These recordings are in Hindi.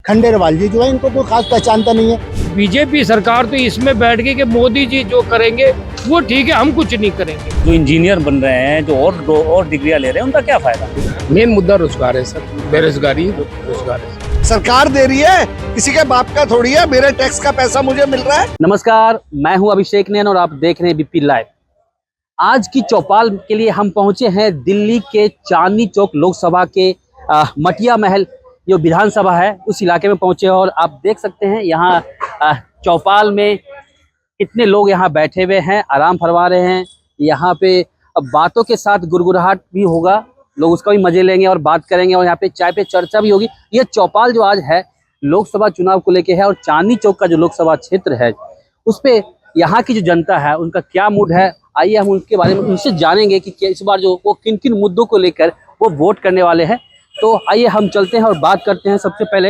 खंडेलवाल जी जो है इनको कोई खास पहचानता नहीं है। बीजेपी सरकार तो इसमें बैठ गई कि मोदी जी जो करेंगे वो ठीक है, हम कुछ नहीं करेंगे। जो इंजीनियर बन रहे हैं, जो और डिग्रियां ले रहे हैं, उनका क्या फायदा। मेन मुद्दा रोजगार है सर, बेरोजगारी रोजगार है। सरकार दे रही है, किसी के बाप का थोड़ी है, मेरे टैक्स का पैसा मुझे मिल रहा है। नमस्कार, मैं हूं अभिषेक नैन और आप देख रहे हैं बीपी लाइव। आज की चौपाल के लिए हम पहुंचे हैं दिल्ली के चांदनी चौक लोकसभा के मटिया महल जो विधानसभा है उस इलाके में पहुंचे हैं। और आप देख सकते हैं यहाँ चौपाल में कितने लोग यहाँ बैठे हुए हैं, आराम फरमा रहे हैं। यहाँ पे बातों के साथ गुड़गुड़ाहट भी होगा, लोग उसका भी मजे लेंगे और बात करेंगे और यहाँ पे चाय पे चर्चा भी होगी। ये चौपाल जो आज है लोकसभा चुनाव को लेके है और चांदनी चौक का जो लोकसभा क्षेत्र है उस पे यहाँ की जो जनता है उनका क्या मूड है, आइए हम उनके बारे में उनसे जानेंगे कि इस बार जो वो किन किन मुद्दों को लेकर वो वोट करने वाले हैं। तो आइए हम चलते हैं और बात करते हैं। सबसे पहले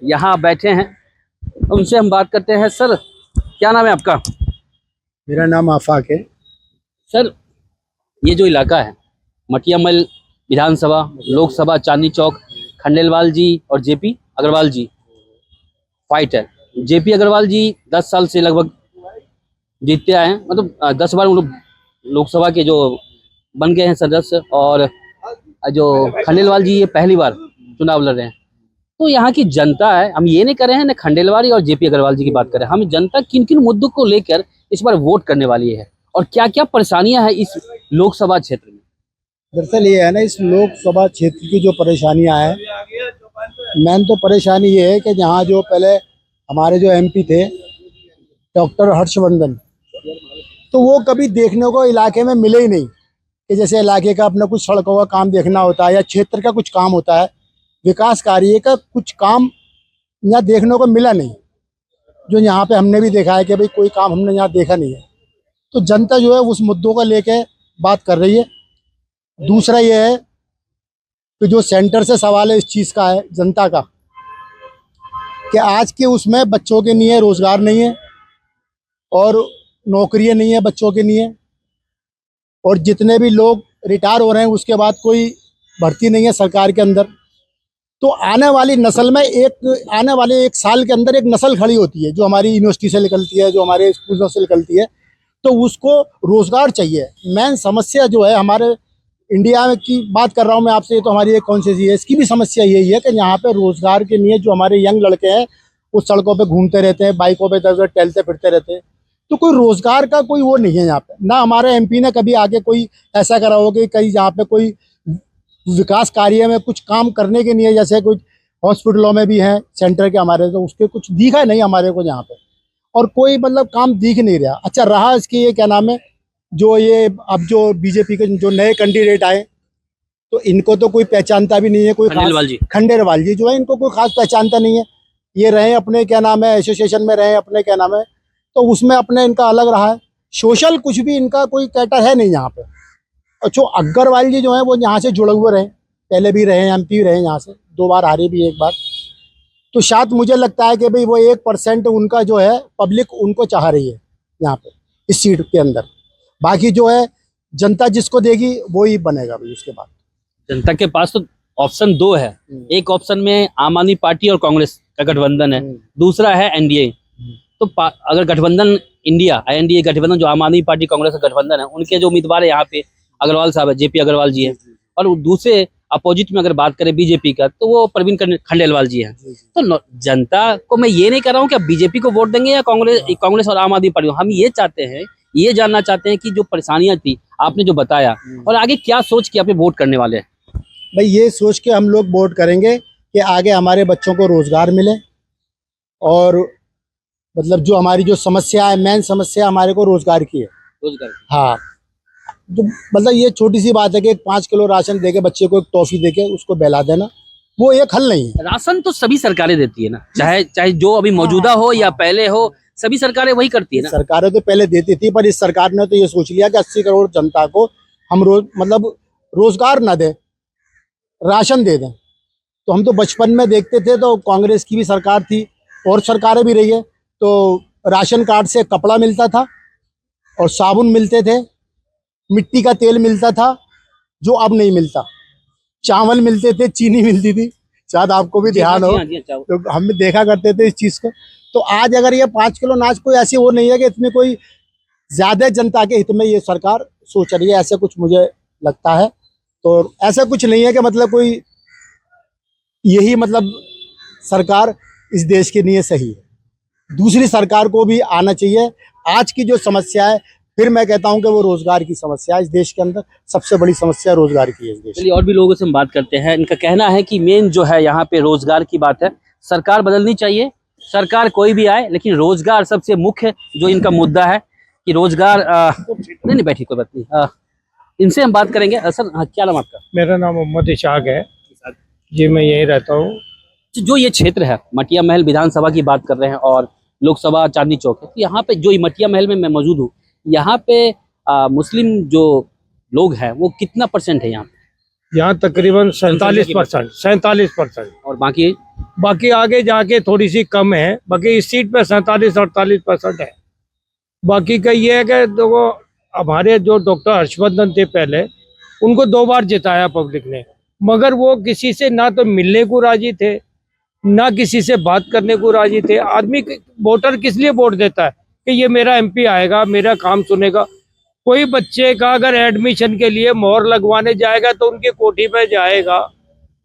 यहाँ बैठे हैं, उनसे हम बात करते हैं। सर, क्या नाम है आपका? मेरा नाम आफाक है। सर, ये जो इलाका है मटिया महल विधानसभा लोकसभा चांदनी चौक, खंडेलवाल जी और जेपी अग्रवाल जी फाइट है। जेपी अग्रवाल जी 10 साल से लगभग जीतते आए हैं, मतलब 10 बार लोग लोकसभा के जो बन गए हैं सदस्य, और जो खंडेलवाल जी ये पहली बार चुनाव लड़ रहे हैं। तो यहाँ की जनता है, हम ये नहीं कर रहे हैं ना खंडेलवाल और जेपी अग्रवाल जी की बात करें, हम जनता किन किन मुद्दों को लेकर इस बार वोट करने वाली है और क्या क्या परेशानियां हैं इस लोकसभा क्षेत्र में। दरअसल ये है ना, इस लोकसभा क्षेत्र की जो परेशानियां हैं, मेन तो परेशानी ये है कि जहाँ जो पहले हमारे जो एमपी थे डॉक्टर हर्षवर्धन, तो वो कभी देखने को इलाके में मिले ही नहीं। कि जैसे इलाके का अपना कुछ सड़कों का काम देखना होता है या क्षेत्र का कुछ काम होता है, विकास कार्य का कुछ काम यहाँ देखने को मिला नहीं। जो यहाँ पे हमने भी देखा है कि भाई कोई काम हमने यहाँ देखा नहीं है। तो जनता जो है उस मुद्दों को लेके बात कर रही है। दूसरा ये है कि जो सेंटर से सवाल है इस चीज़ का है जनता का, कि आज के उसमें बच्चों के लिए रोज़गार नहीं है और नौकरियां नहीं है बच्चों के लिए, और जितने भी लोग रिटायर हो रहे हैं उसके बाद कोई भर्ती नहीं है सरकार के अंदर। तो आने वाली नस्ल में आने वाले 1 साल के अंदर एक नस्ल खड़ी होती है जो हमारी यूनिवर्सिटी से निकलती है, जो हमारे स्कूलों से निकलती है, तो उसको रोज़गार चाहिए। मेन समस्या जो है हमारे इंडिया में की बात कर रहा हूँ मैं आपसे, ये तो हमारी एक कॉन्स्टिट्यूंसी है, इसकी भी समस्या यही है कि यहाँ पे रोज़गार के लिए जो हमारे यंग लड़के हैं वो सड़कों पे घूमते रहते हैं, बाइकों पे इधर उधर टहलते फिरते रहते हैं। तो कोई रोज़गार का कोई वो नहीं है यहाँ पे। ना हमारे एमपी ने कभी आगे कोई ऐसा करा हो कि कहीं यहाँ पे कोई विकास कार्य में कुछ काम करने के लिए, जैसे कुछ हॉस्पिटलों में भी हैं सेंटर के हमारे, तो उसके कुछ दिखा नहीं हमारे को यहाँ पे, और कोई मतलब काम दिख नहीं रहा। अच्छा रहा इसकी ये क्या नाम है, जो ये अब जो बीजेपी के जो नए कैंडिडेट आए तो इनको तो कोई पहचानता भी नहीं है। कोई खंडेलवाल जी जो है इनको कोई खास पहचानता नहीं है। ये रहे अपने क्या नाम है एसोसिएशन में रहे अपने क्या नाम है, तो उसमें अपने इनका अलग रहा है। सोशल कुछ भी इनका कोई कैटर है नहीं यहाँ पे। और जो अग्रवाल जी जो है वो यहाँ से जुड़े हुए रहे, पहले भी रहे, एमपी रहे, यहाँ से 2 बार हारे भी 1 बार। तो शायद मुझे लगता है कि भाई वो 1% उनका जो है पब्लिक उनको चाह रही है यहाँ पे इस सीट के अंदर। बाकी जो है जनता जिसको देगी वो ही बनेगा भाई। उसके बाद जनता के पास तो ऑप्शन 2 है। एक ऑप्शन में आम आदमी पार्टी और कांग्रेस का गठबंधन है, दूसरा है एनडीए। तो अगर गठबंधन इंडिया एनडीए गठबंधन जो आम आदमी पार्टी कांग्रेस का गठबंधन है, उनके जो उम्मीदवार है यहाँ पे अग्रवाल साहब है, जेपी अग्रवाल जी है, और दूसरे अपोजिट में अगर बात करें बीजेपी का तो वो प्रवीण खंडेलवाल जी हैं। तो जनता को मैं ये नहीं कर रहा हूँ कि आप बीजेपी को वोट देंगे या कांग्रेस और आम आदमी पार्टी। हम ये चाहते हैं, ये जानना चाहते हैं कि जो परेशानियां थी आपने जो बताया, और आगे क्या सोच के आप वोट करने वाले हैं। भाई ये सोच के हम लोग वोट करेंगे कि आगे हमारे बच्चों को रोजगार मिले, और मतलब जो हमारी जो समस्या है, मेन समस्या हमारे को रोजगार की है। रोजगार, हाँ, जो मतलब ये छोटी सी बात है कि 5 किलो राशन देके बच्चे को एक टॉफी देके उसको बहला देना, वो एक हल नहीं है। राशन तो सभी सरकारें देती है ना, चाहे जो अभी मौजूदा हो या पहले हो, सभी सरकारें वही करती है ना। सरकारें तो पहले देती थी, पर इस सरकार ने तो ये सोच लिया कि 80 करोड़ जनता को हम मतलब रोजगार ना दे, राशन दे दें। तो हम तो बचपन में देखते थे, तो कांग्रेस की भी सरकार थी और सरकारें भी रही है, तो राशन कार्ड से कपड़ा मिलता था और साबुन मिलते थे, मिट्टी का तेल मिलता था जो अब नहीं मिलता, चावल मिलते थे, चीनी मिलती थी, शायद आपको भी ध्यान हो, तो हम भी देखा करते थे इस चीज को। तो आज अगर ये 5 किलो अनाज कोई ऐसी वो नहीं है कि इसमें कोई ज्यादा जनता के हित में ये सरकार सोच रही है, ऐसा कुछ मुझे लगता है। तो ऐसा कुछ नहीं है कि मतलब कोई यही मतलब सरकार इस देश के लिए सही है। दूसरी सरकार को भी आना चाहिए। आज की जो समस्या है, फिर मैं कहता हूं कि वो रोजगार की समस्या है। इस देश के अंदर सबसे बड़ी समस्या रोजगार की है इस देश में। चलिए और भी लोगों से हम बात करते हैं। इनका कहना है कि मेन जो है यहाँ पे रोजगार की बात है। सरकार बदलनी चाहिए, सरकार कोई भी आए, लेकिन रोजगार सबसे मुख्य जो इनका मुद्दा है कि रोजगार नहीं बैठी कोई बात नहीं। इनसे हम बात करेंगे। सर क्या नाम आपका? मेरा नाम मोहम्मद इशाक है जी, मैं यहीं रहता हूँ। जो ये क्षेत्र है मटिया महल विधानसभा की बात कर रहे हैं और लोकसभा चांदनी चौक है, तो यहाँ पे जो मटिया महल में मैं मौजूद हूँ, यहाँ पे मुस्लिम जो लोग हैं वो कितना परसेंट है यहाँ पे? यहाँ तकरीबन 47%। और बाकी आगे जाके थोड़ी सी कम है। बाकी इस सीट पे 47-48% है। बाकी का ये है कि देखो, हमारे जो डॉक्टर हर्षवर्धन थे पहले, उनको 2 बार जिताया पब्लिक ने, मगर वो किसी से ना तो मिलने को राजी थे, ना किसी से बात करने को राजी थे। आदमी वोटर किस लिए वोट देता है कि ये मेरा एमपी आएगा, मेरा काम सुनेगा। कोई बच्चे का अगर एडमिशन के लिए मोहर लगवाने जाएगा तो उनकी कोठी पे जाएगा,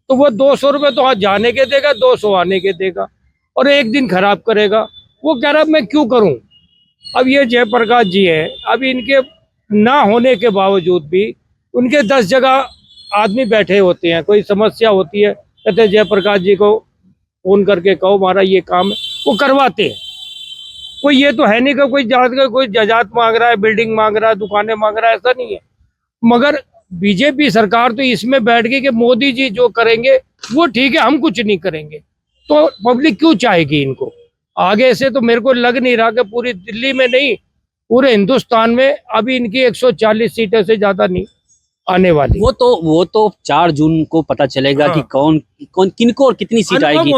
तो वो 200 रुपये तो आज जाने के देगा, 200 आने के देगा, और एक दिन खराब करेगा। वो कह रहा मैं क्यों करूं। अब ये जयप्रकाश जी हैं, अब इनके ना होने के बावजूद भी उनके 10 जगह आदमी बैठे होते हैं। कोई समस्या होती है, कहते जयप्रकाश जी को फोन करके कहो हमारा ये काम है, वो करवाते हैं। कोई ये तो है नहीं कि कोई जात का कोई जजात मांग रहा है, बिल्डिंग मांग रहा है, दुकानें मांग रहा है, ऐसा नहीं है। मगर बीजेपी सरकार तो इसमें बैठ गई कि मोदी जी जो करेंगे वो ठीक है, हम कुछ नहीं करेंगे। तो पब्लिक क्यों चाहेगी इनको? आगे से तो मेरे को लग नहीं रहा कि पूरी दिल्ली में नहीं, पूरे हिंदुस्तान में अभी इनकी 140 सीटें से ज्यादा नहीं आने वाली। वो तो 4 जून को पता चलेगा। हाँ। कि कौन किनको और कितनी सीट आएगी।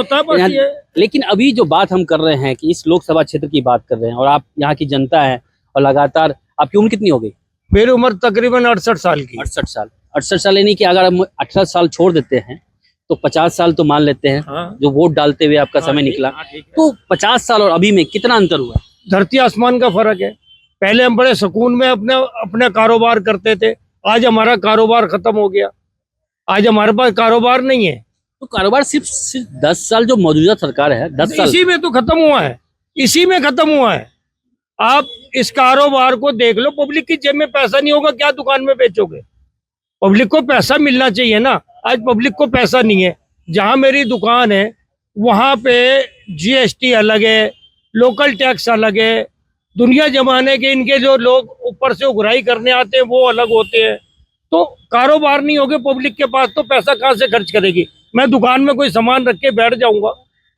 लेकिन अभी जो बात हम कर रहे हैं कि इस लोकसभा क्षेत्र की बात कर रहे हैं, और आप यहाँ की जनता है, और लगातार आपकी उम्र कितनी हो गई? मेरी उम्र तकरीबन 68 साल की। 68 साल यानी कि अगर हम 18 साल छोड़ देते हैं तो 50 साल तो मान लेते हैं। हाँ। जो वोट डालते हुए आपका समय निकला, तो 50 साल और अभी में कितना अंतर हुआ? धरती आसमान का फर्क है। पहले हम बड़े सुकून में अपने कारोबार करते थे, आज हमारा कारोबार खत्म हो गया। आज हमारे पास कारोबार नहीं है। तो कारोबार सिर्फ 10 साल जो मौजूदा सरकार है, 10 साल इसी में तो खत्म हुआ है, इसी में खत्म हुआ है। आप इस कारोबार को देख लो, पब्लिक की जेब में पैसा नहीं होगा, क्या दुकान में बेचोगे? पब्लिक को पैसा मिलना चाहिए ना। आज पब्लिक को पैसा नहीं है। जहां मेरी दुकान है वहां पे जीएसटी अलग है, लोकल टैक्स अलग है, दुनिया जमाने के इनके जो लोग ऊपर से उगराई करने आते हैं वो अलग होते हैं। तो कारोबार नहीं होगे पब्लिक के पास तो पैसा कहाँ से खर्च करेगी? मैं दुकान में कोई सामान रख के बैठ जाऊंगा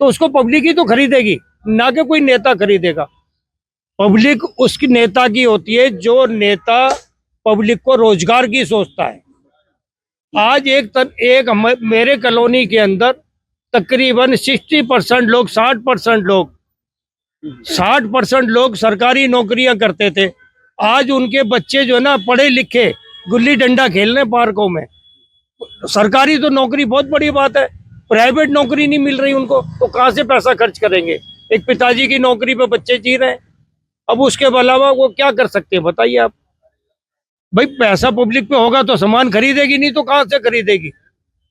तो उसको पब्लिक ही तो खरीदेगी, ना कि कोई नेता खरीदेगा। पब्लिक उसकी नेता की होती है जो नेता पब्लिक को रोजगार की सोचता है। आज मेरे कॉलोनी के अंदर तकरीबन 60% लोग 60% लोग सरकारी नौकरियां करते थे। आज उनके बच्चे जो है ना पढ़े लिखे गुल्ली डंडा खेलने पार्कों में। सरकारी तो नौकरी बहुत बड़ी बात है, प्राइवेट नौकरी नहीं मिल रही उनको, तो कहाँ से पैसा खर्च करेंगे? एक पिताजी की नौकरी पे बच्चे जी रहे हैं, अब उसके अलावा वो क्या कर सकते हैं बताइए आप? भाई पैसा पब्लिक पे होगा तो सामान खरीदेगी, नहीं तो कहाँ से खरीदेगी?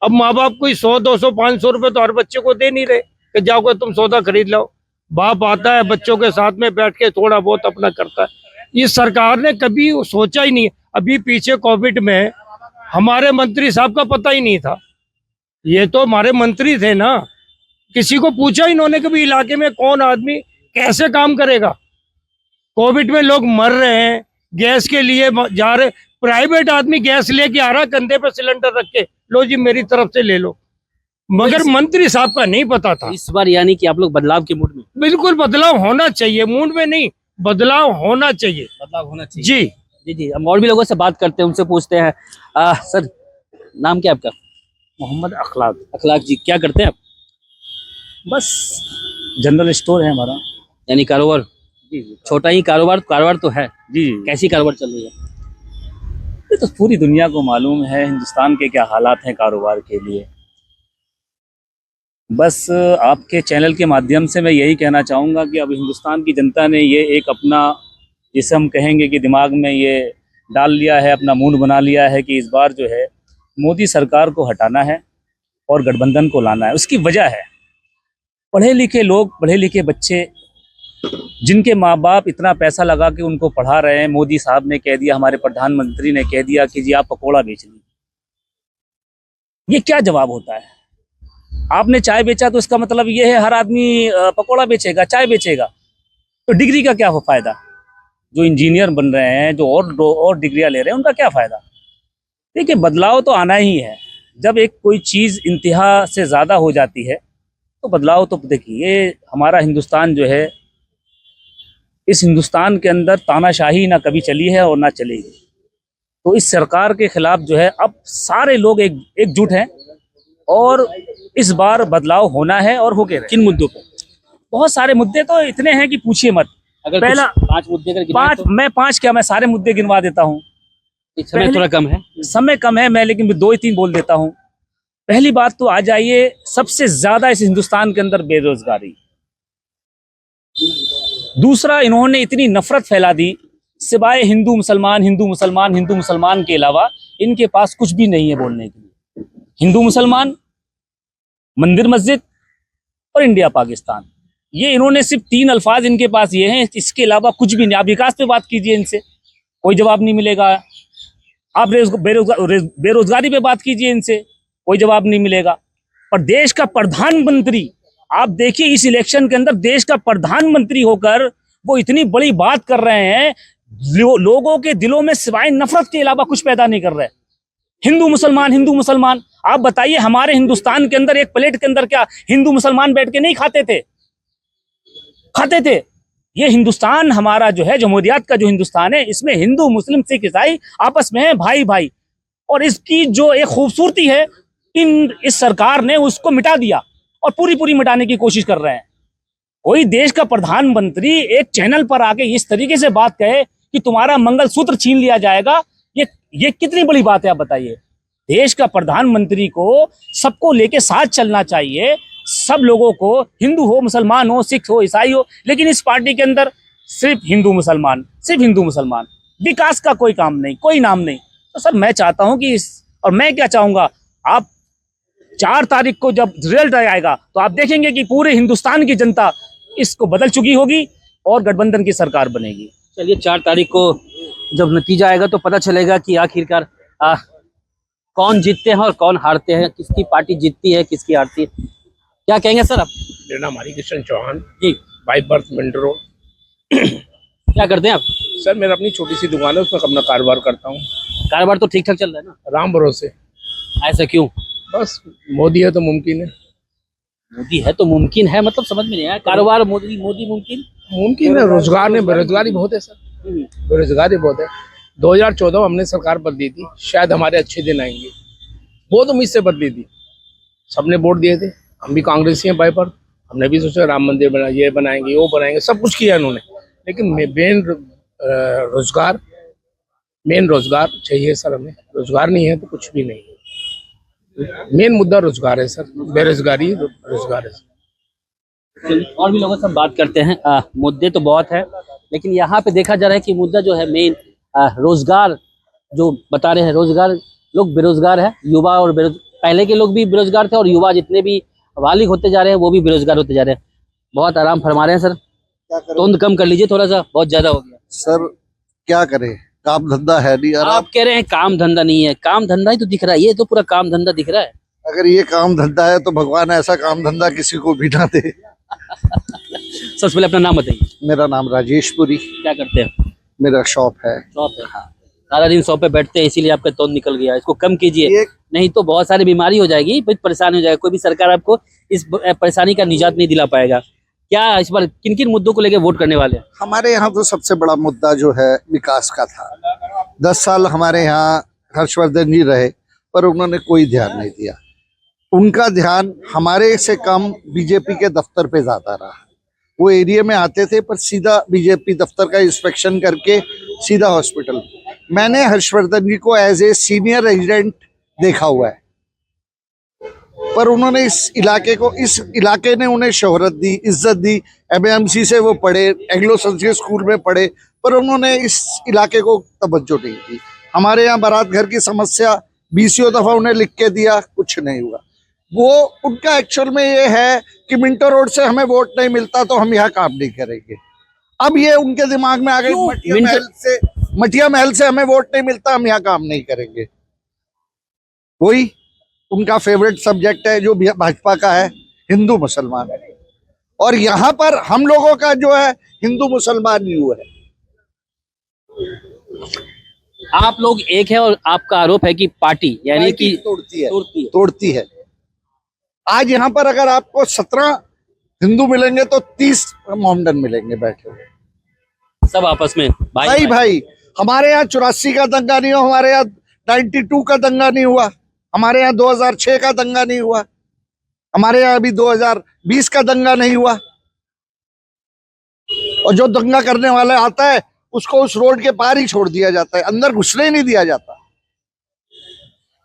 अब माँ बाप कोई 100, 200, 500 रुपए तो हर बच्चे को दे नहीं रहे कि जाओगे तुम सौदा खरीद लो। बाप आता है बच्चों के साथ में बैठ के थोड़ा बहुत अपना करता है। इस सरकार ने कभी सोचा ही नहीं। अभी पीछे कोविड में हमारे मंत्री साहब का पता ही नहीं था। ये तो हमारे मंत्री थे ना, किसी को पूछा इन्होंने कभी इलाके में कौन आदमी कैसे काम करेगा? कोविड में लोग मर रहे हैं, गैस के लिए जा रहे, प्राइवेट आदमी गैस लेके आ रहा कंधे पे सिलेंडर रख के, लो जी मेरी तरफ से ले लो। मगर मंत्री साहब का नहीं पता था। इस बार यानी कि आप लोग बदलाव के मूड में? बिल्कुल बदलाव होना चाहिए, मूड में नहीं, बदलाव होना चाहिए। बदलाव होना चाहिए जी जी जी। हम और भी लोगों से बात करते हैं, उनसे पूछते हैं। सर नाम क्या आपका? मोहम्मद अखलाक। अखलाक जी, क्या करते हैं आप? बस जनरल स्टोर है हमारा। यानी कारोबार? जी छोटा ही कारोबार तो है। जी। कैसी कारोबार चल रही है? ये तो पूरी दुनिया को मालूम है हिंदुस्तान के क्या हालात हैं कारोबार के लिए। बस आपके चैनल के माध्यम से मैं यही कहना चाहूँगा कि अब हिंदुस्तान की जनता ने ये एक अपना, जिसे हम कहेंगे कि दिमाग में ये डाल लिया है, अपना मूड बना लिया है कि इस बार जो है मोदी सरकार को हटाना है और गठबंधन को लाना है। उसकी वजह है पढ़े लिखे लोग, पढ़े लिखे बच्चे, जिनके माँ बाप इतना पैसा लगा के उनको पढ़ा रहे हैं। मोदी साहब ने कह दिया, हमारे प्रधानमंत्री ने कह दिया कि जी आप पकौड़ा बेच लीजिए। ये क्या जवाब होता है? आपने चाय बेचा तो इसका मतलब ये है हर आदमी पकौड़ा बेचेगा, चाय बेचेगा? तो डिग्री का क्या हो फायदा? जो इंजीनियर बन रहे हैं, जो और डिग्रियां ले रहे हैं, उनका क्या फायदा? देखिए, बदलाव तो आना ही है। जब एक कोई चीज़ इंतहा से ज़्यादा हो जाती है तो बदलाव तो देखिए, ये हमारा हिंदुस्तान जो है, इस हिंदुस्तान के अंदर तानाशाही ना कभी चली है और ना चलेगी। तो इस सरकार के खिलाफ जो है अब सारे लोग एकजुट हैं और इस बार बदलाव होना है और हो गया। किन मुद्दों पे? बहुत सारे मुद्दे तो इतने हैं कि पूछिए मत। अगर पहला, 5 मुद्दे अगर गिनाएं तो मैं 5 क्या, मैं सारे मुद्दे गिनवा देता हूँ। समय थोड़ा कम है। समय कम है, मैं लेकिन 2 ही 3 बोल देता हूँ। पहली बात तो आ जाइए, सबसे ज्यादा इस हिंदुस्तान के अंदर बेरोजगारी। दूसरा, इन्होंने इतनी नफरत फैला दी, सिवाय हिंदू मुसलमान हिंदू मुसलमान हिंदू मुसलमान के अलावा इनके पास कुछ भी नहीं है बोलने के लिए। हिंदू मुसलमान, मंदिर मस्जिद और इंडिया पाकिस्तान, ये इन्होंने सिर्फ 3 अल्फाज इनके पास ये हैं, इसके अलावा कुछ भी नहीं। आप विकास पे बात कीजिए, इनसे कोई जवाब नहीं मिलेगा। आप बेरोजगारी पे बात कीजिए, इनसे कोई जवाब नहीं मिलेगा। और देश का प्रधानमंत्री, आप देखिए इस इलेक्शन के अंदर देश का प्रधानमंत्री होकर वो इतनी बड़ी बात कर रहे हैं, लोगों के दिलों में सिवाय नफरत के अलावा कुछ पैदा नहीं कर रहे। हिंदू मुसलमान हिंदू मुसलमान, आप बताइए हमारे हिंदुस्तान के अंदर एक प्लेट के अंदर क्या हिंदू मुसलमान बैठ के नहीं खाते थे? खाते थे। ये हिंदुस्तान हमारा जो है, जमहूरियत का जो हिंदुस्तान है, इसमें हिंदू मुस्लिम सिख ईसाई आपस में है भाई भाई। और इसकी जो एक खूबसूरती है, इस सरकार ने उसको मिटा दिया और पूरी मिटाने की कोशिश कर रहे हैं। कोई देश का प्रधानमंत्री एक चैनल पर आके इस तरीके से बात कहे कि तुम्हारा मंगलसूत्र छीन लिया जाएगा, ये कितनी बड़ी बात है? आप बताइए। देश का प्रधानमंत्री को सबको लेके साथ चलना चाहिए, सब लोगों को, हिंदू हो, मुसलमान हो, सिख हो, ईसाई हो, लेकिन इस पार्टी के अंदर सिर्फ हिंदू मुसलमान, सिर्फ हिंदू मुसलमान, विकास का कोई काम नहीं, कोई नाम नहीं। तो सर मैं चाहता हूं कि और मैं क्या चाहूंगा, आप 4 तारीख को जब रिजल्ट आएगा तो आप देखेंगे कि पूरे हिंदुस्तान की जनता इसको बदल चुकी होगी और गठबंधन की सरकार बनेगी। चलिए 4 तारीख को जब नतीजा आएगा तो पता चलेगा कि आखिरकार कौन जीतते हैं और कौन हारते हैं, किसकी पार्टी जीतती है, किसकी हारती है। क्या कहेंगे सर आप? मेरा नाम हरिकृष्ण चौहान जी। बाई बर्थ मिंटरो। क्या करते हैं आप? सर मेरा अपनी छोटी सी दुकान है, उसमें अपना कारोबार करता हूँ। कारोबार तो ठीक ठाक चल रहा है ना? राम भरोसे। ऐसा क्यों? बस मोदी है तो मुमकिन है। मोदी है तो मुमकिन है, मतलब समझ में नहीं आया। कारोबार मोदी मुमकिन मुमकिन है, रोजगार ने, बेरोजगारी बहुत है सर, बेरोजगारी बहुत है। 2014 में हमने सरकार बदली थी, शायद हमारे अच्छे दिन आएंगे, बहुत उम्मीद से बदली थी। सबने वोट दिए थे, हम भी कांग्रेसी हैं बाई पर, हमने भी सोचा राम मंदिर बना, ये बनाएंगे वो बनाएंगे, सब कुछ किया इन्होंने। लेकिन मेन रोजगार चाहिए सर हमें। रोजगार नहीं है तो कुछ भी नहीं है। मेन मुद्दा रोजगार है सर, बेरोजगारी रोजगार है। और भी लोगों से बात करते हैं। मुद्दे तो बहुत है, लेकिन यहाँ पे देखा जा रहा है कि मुद्दा जो है मेन रोजगार, जो बता रहे हैं रोजगार, लोग बेरोजगार है, युवा और पहले के लोग भी बेरोजगार थे और युवा जितने भी बालिग होते जा रहे हैं वो भी बेरोजगार होते जा रहे हैं। बहुत आराम फरमा रहे हैं सर। तुम कम कर लीजिए थोड़ा सा, बहुत ज्यादा हो गया सर। क्या करें, काम धंधा है नहीं यार। आप कह रहे हैं काम धंधा नहीं है, काम धंधा ही तो दिख रहा है, ये तो पूरा काम धंधा दिख रहा है। अगर ये काम धंधा है तो भगवान ऐसा काम धंधा किसी को भी ना दे। सबसे पहले अपना नाम बताइए। मेरा नाम राजेश पुरी। क्या करते हैं? मेरा शॉप है। शॉप है, हाँ। सारा दिन शॉप पे बैठते हैं, इसीलिए आपका तोंद निकल गया। इसको कम कीजिए, नहीं तो बहुत सारी बीमारी हो जाएगी, बहुत परेशान हो जाएगा। कोई भी सरकार आपको इस परेशानी का निजात नहीं दिला पाएगा। क्या इस बार किन किन मुद्दों को लेकर वोट करने वाले हैं? हमारे यहाँ तो सबसे बड़ा मुद्दा जो है विकास का था। 10 साल हमारे यहाँ हर्षवर्धन जी रहे, पर उन्होंने कोई ध्यान नहीं दिया। उनका ध्यान हमारे से कम बीजेपी के दफ्तर पे ज्यादा रहा। वो एरिया में आते थे पर सीधा बीजेपी दफ्तर का इंस्पेक्शन करके सीधा हॉस्पिटल। मैंने हर्षवर्धन जी को एज ए सीनियर रेजिडेंट देखा हुआ है। पर उन्होंने इस इलाके ने उन्हें शोहरत दी, इज्जत दी। एमएमसी से वो पढ़े, एंग्लो संस्कृत स्कूल में पढ़े, पर उन्होंने इस इलाके को तवज्जो नहीं दी। हमारे यहाँ बारात घर की समस्या 20 दफा उन्हें लिख के दिया, कुछ नहीं हुआ। वो उनका एक्चुअल में ये है कि मिंटो रोड से हमें वोट नहीं मिलता तो हम यहाँ काम नहीं करेंगे। अब ये उनके दिमाग में आ गई, मटिया महल से हमें वोट नहीं मिलता, हम यहाँ काम नहीं करेंगे। वही उनका फेवरेट सब्जेक्ट है जो भाजपा का है, हिंदू मुसलमान। और यहाँ पर हम लोगों का जो है हिंदू मुसलमान यू है। आप लोग एक है और आपका आरोप है कि पार्टी यानी कि तोड़ती है। आज यहाँ पर अगर आपको 17 हिंदू मिलेंगे तो 30 मोहम्मदन मिलेंगे बैठे हुए, सब आपस में भाई। हमारे यहाँ 84 का दंगा नहीं हुआ, हमारे यहाँ 92 का दंगा नहीं हुआ, हमारे यहाँ 2006 का दंगा नहीं हुआ, हमारे यहाँ अभी 2020 का दंगा नहीं हुआ। और जो दंगा करने वाला आता है उसको उस रोड के पार ही छोड़ दिया जाता है, अंदर घुसने ही नहीं दिया जाता।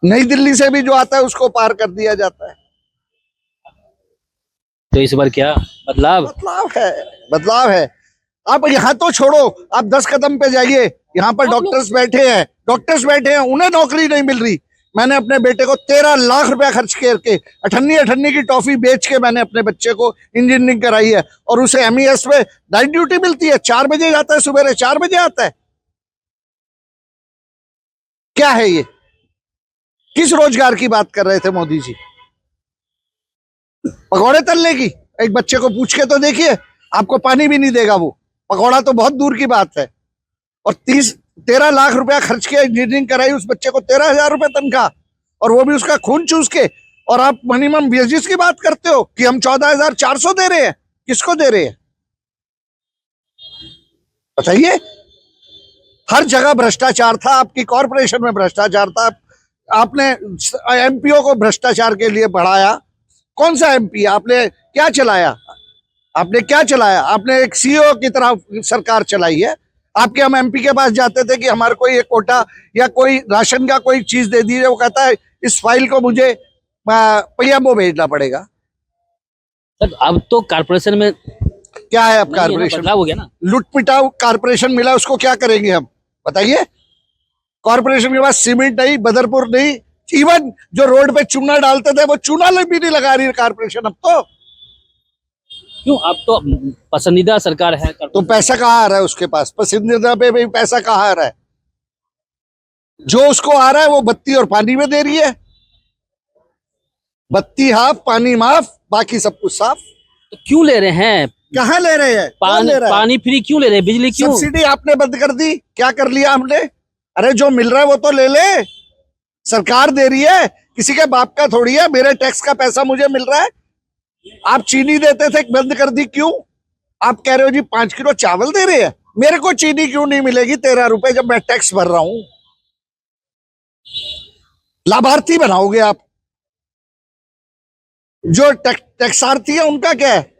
नई दिल्ली से भी जो आता है उसको पार कर दिया जाता है। तो इस बार क्या बदलाव है। आप यहाँ तो छोड़ो, आप 10 कदम पे जाइए, यहाँ पर डॉक्टर्स बैठे हैं, उन्हें नौकरी नहीं मिल रही। मैंने अपने बेटे को 13 लाख रुपया खर्च करके अठन्नी की टॉफी बेच के मैंने अपने बच्चे को इंजीनियरिंग कराई है, और उसे MES में नाइट ड्यूटी मिलती है। 4 बजे जाता है, सुबह 4 बजे आता है। क्या है ये? किस रोजगार की बात कर रहे थे मोदी जी? पकौड़े तलने की? एक बच्चे को पूछ के तो देखिए, आपको पानी भी नहीं देगा वो। पकौड़ा तो बहुत दूर की बात है। और 13 लाख रुपया खर्च के इंजीनियरिंग कराई उस बच्चे को, 13,000 रुपए तनख्वाह, और वो भी उसका खून चूस के। और आप मिनिमम वेजेस की बात करते हो कि हम 14,400 दे रहे हैं। किसको दे रहे हैं बताइए? हर जगह भ्रष्टाचार था, आपकी कॉरपोरेशन में भ्रष्टाचार था। आपने MPO को भ्रष्टाचार के लिए बढ़ाया। कौन सा MP? आपने क्या चलाया? आपने एक CEO की तरह सरकार चलाई है। आपके हम MP के पास जाते थे कि हमारे को ये कोटा या कोई राशन का कोई चीज दे दीजिए, वो कहता है इस फाइल को मुझे PMO भेजना पड़ेगा। सर अब तो कारपोरेशन में क्या है? अब कारपोरेशन हो गया ना, लुट पिटाऊ कारपोरेशन मिला, उसको क्या करेंगे हम बताइए? कॉर्पोरेशन के पास सीमेंट नहीं, बदरपुर नहीं, इवन जो रोड पे चूना डालते थे वो चूना भी नहीं लगा रही है कॉर्पोरेशन अब तो। क्यों? अब तो पसंदीदा सरकार है तो पैसा कहाँ आ रहा है उसके पास? पसंदीदा पे भी पैसा कहाँ आ रहा है? जो उसको आ रहा है वो बत्ती और पानी में दे रही है। बत्ती हाफ, पानी माफ, बाकी सब कुछ साफ। तो क्यों ले रहे हैं? कहाँ ले रहे हैं? पानी फ्री क्यों ले रहे हैं? बिजली क्यों? सब्सिडी आपने बंद कर दी। क्या कर लिया हमने? अरे जो मिल रहा है वो तो ले ले, सरकार दे रही है, किसी के बाप का थोड़ी है। मेरे टैक्स का पैसा मुझे मिल रहा है। आप चीनी देते थे, बंद कर दी, क्यों? आप कह रहे हो जी 5 किलो चावल दे रहे हैं, मेरे को चीनी क्यों नहीं मिलेगी 13 रुपए जब मैं टैक्स भर रहा हूं? लाभार्थी बनाओगे आप। जो टैक्सार्थी है उनका क्या है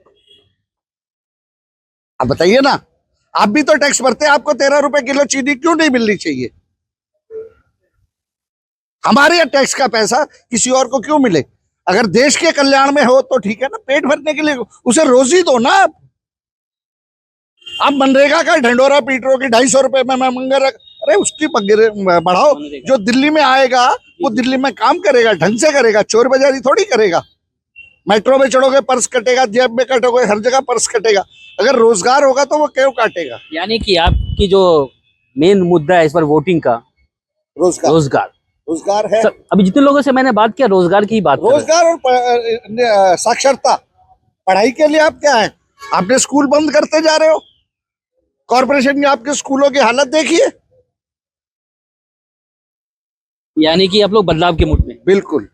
आप बताइए ना? आप भी तो टैक्स भरते हैं, आपको 13 रुपए किलो चीनी क्यों नहीं मिलनी चाहिए? हमारे यहाँ टैक्स का पैसा किसी और को क्यों मिले? अगर देश के कल्याण में हो तो ठीक है ना, पेट भरने के लिए उसे रोजी दो ना। आप मनरेगा का ढंडोरा पीट रहे हो कि 250 रुपए में मैं मंगा रख। अरे उसकी बढ़ाओ। जो दिल्ली में आएगा वो दिल्ली में काम करेगा, ढंग से करेगा, चोर बाजारी थोड़ी करेगा। मेट्रो में चढ़ोगे पर्स कटेगा, जेब में कटोगे, हर जगह पर्स कटेगा। अगर रोजगार होगा तो वो क्यों काटेगा? यानी कि आपकी जो मेन मुद्दा है इस पर वोटिंग का, रोजगार है। अभी जितने लोगों से मैंने बात किया रोजगार की बात, रोजगार और साक्षरता। पढ़ाई के लिए आप क्या है? आपने स्कूल बंद करते जा रहे हो। कॉर्पोरेशन में आपके स्कूलों की हालत देखिए। यानी कि आप लोग बदलाव के मूड में। बिल्कुल।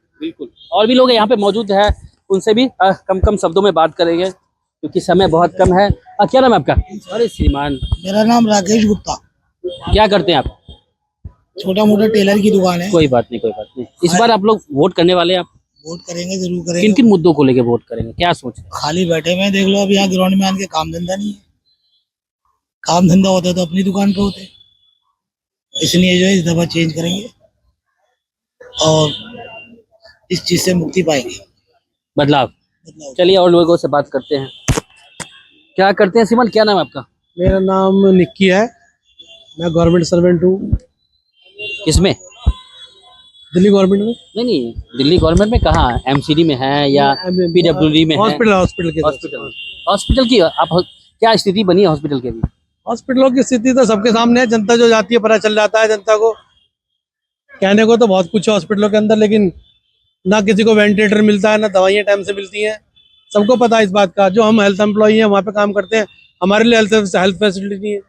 और भी लोग यहाँ पे मौजूद है, उनसे भी कम शब्दों में बात करेंगे क्योंकि समय बहुत कम है। क्या नाम है आपका? अरे श्रीमान, मेरा नाम राकेश गुप्ता। क्या करते हैं आप? छोटा मोटा टेलर की दुकान है। कोई बात नहीं। इस बार आप लोग वोट करने वाले हैं? आप वोट करेंगे, जरूर करेंगे। किन किन मुद्दों को लेके वोट करेंगे, क्या सोच रहे हैं? खाली बैठे हुए हैं, देख लो। अब यहाँ ग्राउंड में आके काम धंधा नहीं है। काम धंधा होता तो अपनी दुकान पे होते। इसलिए जो है इस दफा चेंज करेंगे और इस चीज से मुक्ति पाएंगे। बदलाव। बदलाव। चलिए और लोगों से बात करते हैं। क्या करते हैं सिमन, क्या नाम है आपका? मेरा नाम निक्की है, मैं गवर्नमेंट सर्वेंट हूँ, किसमें? दिल्ली गवर्नमेंट में। नहीं, दिल्ली गवर्नमेंट में कहाँ? एमसीडी में है या पीडब्ल्यूडी में है? हॉस्पिटल के हॉस्पिटल की आप क्या स्थिति बनी है हॉस्पिटल की अभी? हॉस्पिटलों की स्थिति तो सबके सामने है, जनता जो जाती है पता चल जाता है जनता को। कहने को तो बहुत कुछ है हॉस्पिटलों के अंदर, लेकिन ना किसी को वेंटिलेटर मिलता है, ना दवाइयाँ टाइम से मिलती हैं। सबको पता है इस बात का, जो हम हेल्थ एम्प्लॉई हैं वहाँ पे काम करते हैं, हमारे लिए हेल्थ फैसिलिटी नहीं है।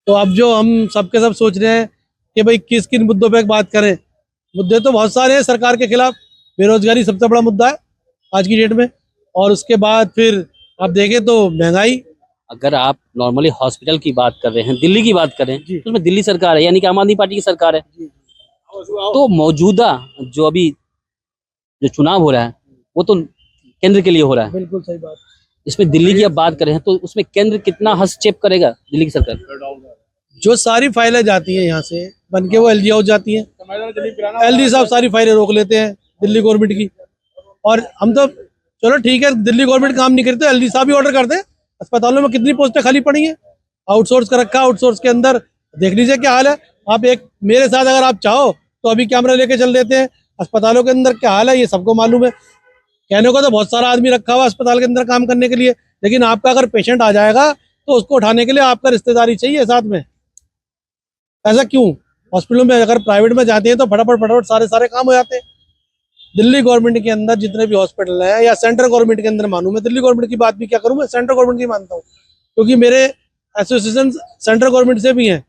तो अब जो हम सबके सब सोच रहे हैं कि भाई किस किन मुद्दों पे बात करें। मुद्दे तो बहुत सारे हैं सरकार के खिलाफ। बेरोजगारी सबसे बड़ा मुद्दा है आज की डेट में, और उसके बाद फिर आप देखें तो महंगाई। अगर आप नॉर्मली हॉस्पिटल की बात कर रहे हैं, दिल्ली की बात करें, तो उसमें दिल्ली सरकार है, यानी कि आम आदमी पार्टी की सरकार है। तो मौजूदा जो अभी जो चुनाव हो रहा है वो तो केंद्र के लिए हो रहा है। बिल्कुल सही बात। इसमें दिल्ली की अब बात करें तो उसमें केंद्र कितना हस्तक्षेप करेगा दिल्ली की सरकार? जो सारी फाइलें जाती हैं यहाँ से बन के वो एलजी हाउस जाती हैं, एलजी साहब सारी फाइलें रोक लेते हैं दिल्ली गवर्नमेंट की। और हम तो चलो ठीक है, दिल्ली गवर्नमेंट काम नहीं करते, एलजी साहब ही ऑर्डर कर दे। अस्पतालों में कितनी पोस्टें खाली पड़ी हैं, आउटसोर्स कर रखा है। आउटसोर्स के अंदर देख लीजिए क्या हाल है। आप एक मेरे साथ अगर आप चाहो तो अभी कैमरा लेके चल देते हैं, अस्पतालों के अंदर क्या हाल है ये सबको मालूम है। कहने को तो बहुत सारा आदमी रखा हुआ अस्पताल के अंदर काम करने के लिए, लेकिन आपका अगर पेशेंट आ जाएगा तो उसको उठाने के लिए आपका रिश्तेदारी चाहिए साथ में। ऐसा क्यों? हॉस्पिटलों में अगर प्राइवेट में जाते हैं तो फटाफट फटाफट सारे काम हो जाते हैं। दिल्ली गवर्नमेंट के अंदर जितने भी हॉस्पिटल हैं या सेंट्रल गवर्नमेंट के अंदर मानूं, मैं दिल्ली गवर्नमेंट की बात भी क्या करूं, मैं सेंट्रल गवर्नमेंट की मानता हूं, क्योंकि मेरे एसोसिएशन सेंट्रल गवर्नमेंट से भी हैं।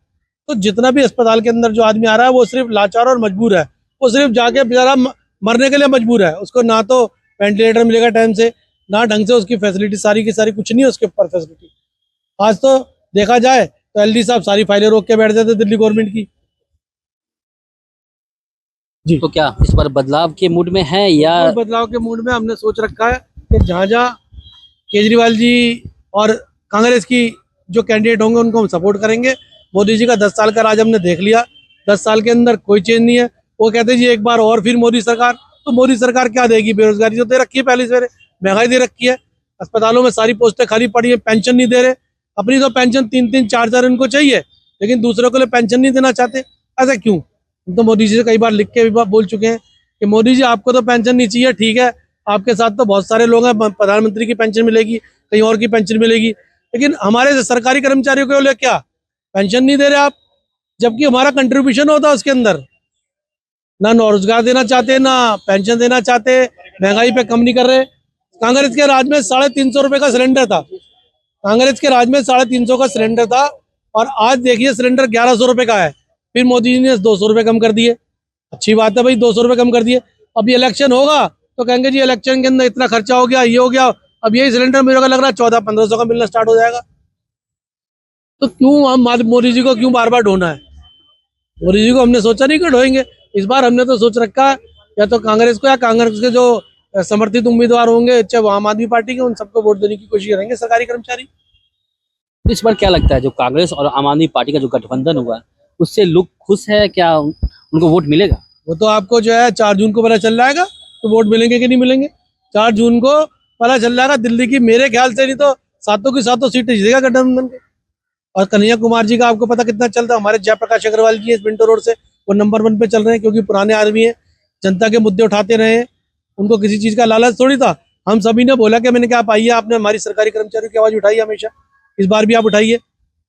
तो जितना भी अस्पताल के अंदर जो आदमी आ रहा है वो सिर्फ लाचार और मजबूर है, वो सिर्फ जाके बेचारा मरने के लिए मजबूर है। उसको ना तो वेंटिलेटर मिलेगा टाइम से, ना ढंग से उसकी फैसिलिटी, सारी की सारी कुछ नहीं है उसके ऊपर फैसिलिटी। आज तो देखा जाए तो एलडी साहब सारी फाइलें रोक के बैठ जाते दिल्ली गवर्नमेंट की। जी, तो क्या इस बार बदलाव के मूड में है या बिल्कुल बदलाव के मूड में हमने सोच रखा है कि जहाँ जहाँ केजरीवाल जी और कांग्रेस की जो कैंडिडेट होंगे उनको हम सपोर्ट करेंगे। मोदी जी का 10 साल का राज हमने देख लिया, 10 साल के अंदर कोई चेंज नहीं है। वो कहते हैं जी एक बार और फिर मोदी सरकार, तो मोदी सरकार क्या देगी? बेरोजगारी तो दे रखी है पहले से, महंगाई दे रखी है, अस्पतालों में सारी पोस्टें खाली पड़ी है, पेंशन नहीं दे रहे। अपनी तो पेंशन 3-3 4-4 इनको चाहिए, लेकिन दूसरों को लिए पेंशन नहीं देना चाहते। ऐसा क्यों? हम तो मोदी जी से कई बार लिख के भी बोल चुके हैं कि मोदी जी आपको तो पेंशन नहीं चाहिए, ठीक है, आपके साथ तो बहुत सारे लोग हैं, प्रधानमंत्री की पेंशन मिलेगी, कहीं और की पेंशन मिलेगी, लेकिन हमारे सरकारी कर्मचारियों को लिए क्या पेंशन नहीं दे रहे आप? जबकि हमारा कंट्रीब्यूशन होता है उसके अंदर। ना रोजगार देना चाहते, ना पेंशन देना चाहते, महंगाई पे कम नहीं कर रहे। कांग्रेस के राज में 350 रुपए का सिलेंडर था, कांग्रेस के राज में 350 का सिलेंडर था, और आज देखिए सिलेंडर 1100 रुपए का है। फिर मोदी जी ने 200 रुपए कम कर दिए। अच्छी बात है भाई, 200 रुपए कम कर दिए। अब ये इलेक्शन होगा तो कहेंगे जी इलेक्शन के अंदर इतना खर्चा हो गया, ये हो गया। अब यही सिलेंडर मेरे को लग रहा है 1400-1500 का मिलना स्टार्ट हो जाएगा। तो क्यों हम मोदी जी को क्यों बार बार ढोना है? मोदी जी को हमने सोचा नहीं कि ढोएंगे। इस बार हमने तो सोच रखा है या तो कांग्रेस को, या कांग्रेस के जो समर्थित उम्मीदवार होंगे, चाहे वो आम आदमी पार्टी के, उन सबको वोट देने की कोशिश करेंगे सरकारी कर्मचारी। इस बार क्या लगता है जो कांग्रेस और आम आदमी पार्टी का जो गठबंधन हुआ उससे लोग खुश है? क्या उनको वोट मिलेगा? वो तो आपको जो है 4 जून को पता चल जाएगा, तो वोट मिलेंगे कि नहीं मिलेंगे। 4 जून को पता चल जाएगा। दिल्ली की मेरे ख्याल से नहीं तो 7 की 7 सीटें जीतेगा गठबंधन के। और कन्हैया कुमार जी का आपको पता कितना चलता है, हमारे जयप्रकाश अग्रवाल जी मिंटो रोड से वो नंबर 1 पे चल रहे हैं, क्योंकि पुराने आदमी हैं, जनता के मुद्दे उठाते रहे हैं, उनको किसी चीज का लालच थोड़ी था। हम सभी ने बोला कि मैंने कहा आप आइए, आपने हमारी सरकारी कर्मचारियों की आवाज उठाई हमेशा, इस बार भी आप उठाइए।